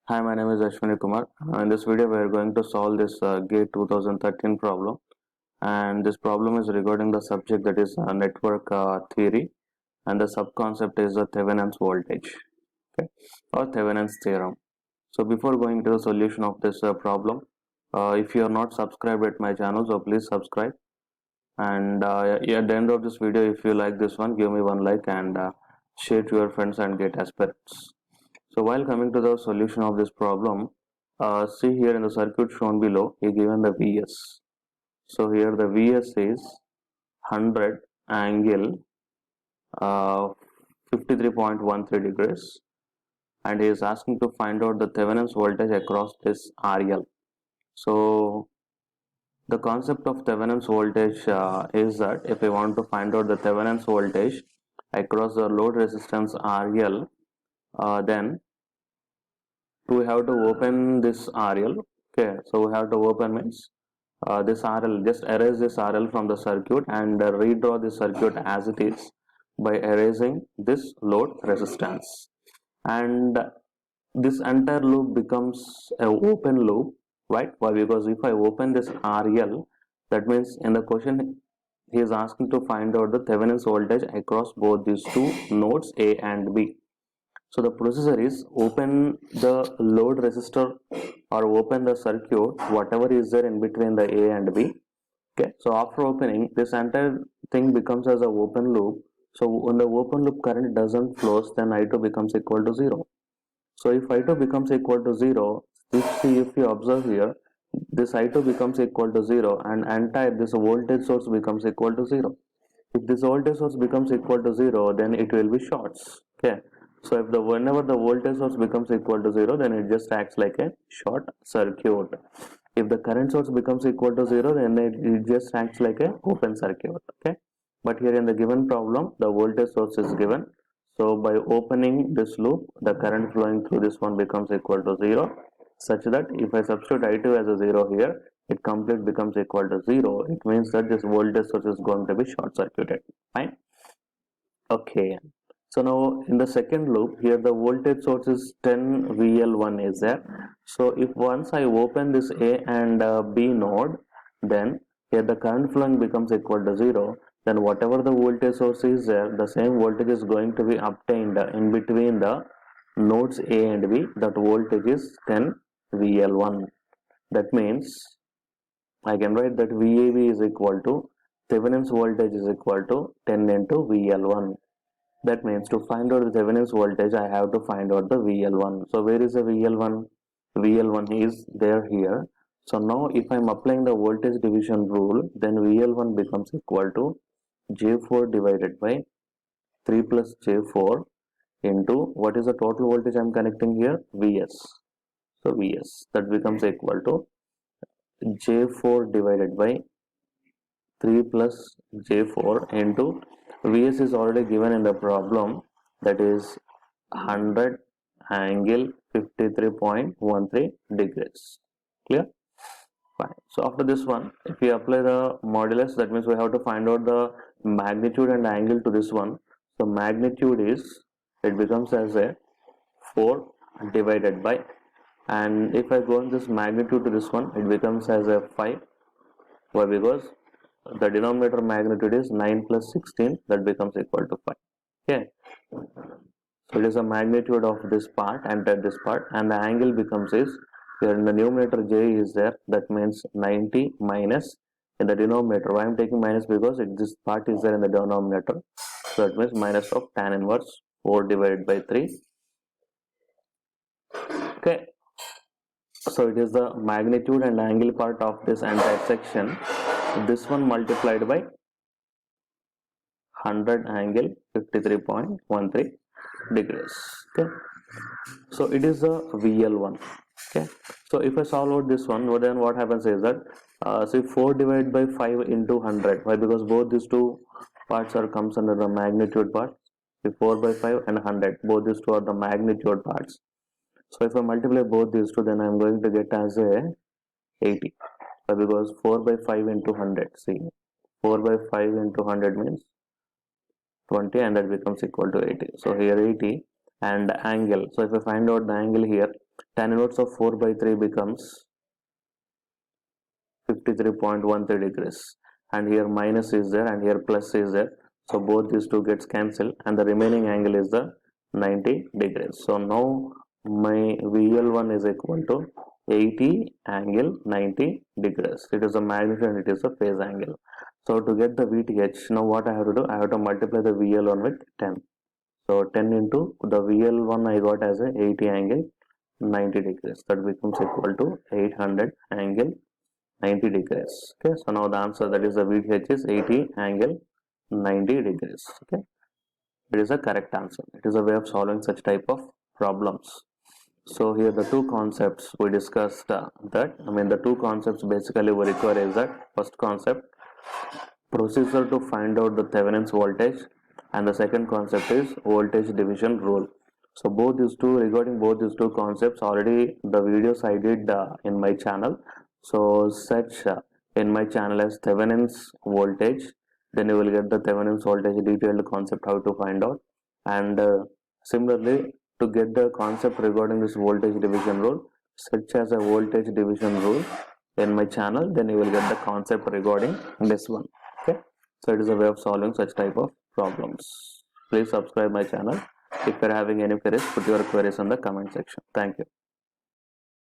Hi, my name is Ashwini Kumar. In this video, we are going to solve this GATE 2013 problem, and this problem is regarding the subject that is network theory, and the sub-concept is the Thevenin's voltage, okay, or Thevenin's theorem. So, before going to the solution of this problem, if you are not subscribed at my channel, so please subscribe. And at the end of this video, if you like this one, give me one like and share to your friends and GATE aspirants. So while coming to the solution of this problem, see here in the circuit shown below, is given the Vs. So here the Vs is 100 angle 53.13 degrees, and he is asking to find out the Thevenin's voltage across this RL. So the concept of Thevenin's voltage is that if I want to find out the Thevenin's voltage across the load resistance RL, then we have to open this RL. Okay, so we have to open means this RL, just erase this RL from the circuit and redraw the circuit as it is by erasing this load resistance, and this entire loop becomes a open loop, right? Why? Because if I open this RL, that means in the question he is asking to find out the Thevenin's voltage across both these two nodes A and B. So the procedure is open the load resistor or open the circuit, whatever is there in between the A and B. Okay, so after opening, this entire thing becomes as a open loop. So when the open loop current doesn't flows, then I2 becomes equal to 0. So if I2 becomes equal to 0, if you observe here, this I2 becomes equal to 0 and entire this voltage source becomes equal to 0. If this voltage source becomes equal to 0, then it will be shorts. Okay, so if the whenever the voltage source becomes equal to 0, then it just acts like a short circuit. If the current source becomes equal to 0, then it just acts like a open circuit. Okay, but here in the given problem, the voltage source is given. So by opening this loop, the current flowing through this one becomes equal to 0, such that if I substitute I2 as a 0 here, it complete becomes equal to 0. It means that this voltage source is going to be short circuited. Fine. Okay, so now in the second loop here, the voltage source is 10 VL1 is there. So if once I open this A and B node, then here the current flowing becomes equal to 0. Then whatever the voltage source is there, the same voltage is going to be obtained in between the nodes A and B. That voltage is 10 VL1. That means I can write that VAB is equal to Thevenin's voltage is equal to 10 into VL1. That means to find out the Thevenin's voltage, I have to find out the VL1. So where is the VL1? VL1 is there here. So now if I am applying the voltage division rule, then VL1 becomes equal to J4 divided by 3 plus J4 into what is the total voltage I am connecting here? Vs. So Vs, that becomes equal to J4 divided by 3 plus J4 into Vs is already given in the problem, that is 100 angle 53.13 degrees. Clear? Fine. So after this one, if we apply the modulus, that means we have to find out the magnitude and angle to this one. So magnitude is, it becomes as a 4 divided by, and if I go in this magnitude to this one, it becomes as a 5. Why? Because the denominator magnitude is 9 plus 16, that becomes equal to 5. Okay, so it is a magnitude of this part and this part, and the angle becomes is, here in the numerator j is there, that means 90 minus in the denominator. Why I am taking minus? Because this part is there in the denominator, so that means minus of tan inverse 4 divided by 3. Okay, so it is the magnitude and angle part of this entire section. This one multiplied by 100 angle 53.13 degrees. Okay, so it is the VL1. Okay, so if I solve out this one, then what happens is that say 4 divided by 5 into 100. Why? Because both these two parts are comes under the magnitude part. So 4 by 5 and 100, both these two are the magnitude parts. So if I multiply both these two, then I am going to get as a 80. Why? Because 4 by 5 into 100. See, 4 by 5 into 100 means 20, and that becomes equal to 80. So here 80 and angle. So if I find out the angle here, tan inverse of 4 by 3 becomes 53.13 degrees, and here minus is there and here plus is there, so both these two gets cancelled and the remaining angle is the 90 degrees. So now my VL1 is equal to 80 angle 90 degrees. It is a magnitude and it is a phase angle. So to get the VTH, now what I have to do, I have to multiply the VL1 with 10. So 10 into the VL1 I got as a 80 angle 90 degrees, that becomes equal to 800 angle 90 degrees. Okay, so now the answer, that is the VTH, is 80 angle 90 degrees. Okay, it is a correct answer. It is a way of solving such type of problems. So here the two concepts we discussed, the two concepts basically we require is that first concept, procedure to find out the Thevenin's voltage, and the second concept is voltage division rule. So both these two, regarding both these two concepts, already the videos I did in my channel. So search in my channel as Thevenin's voltage, then you will get the Thevenin's voltage detailed concept how to find out. And similarly, to get the concept regarding this voltage division rule, search as a voltage division rule in my channel, then you will get the concept regarding this one. Okay, so it is a way of solving such type of problems. Please subscribe my channel. If you are having any queries, put your queries in the comment section. Thank you.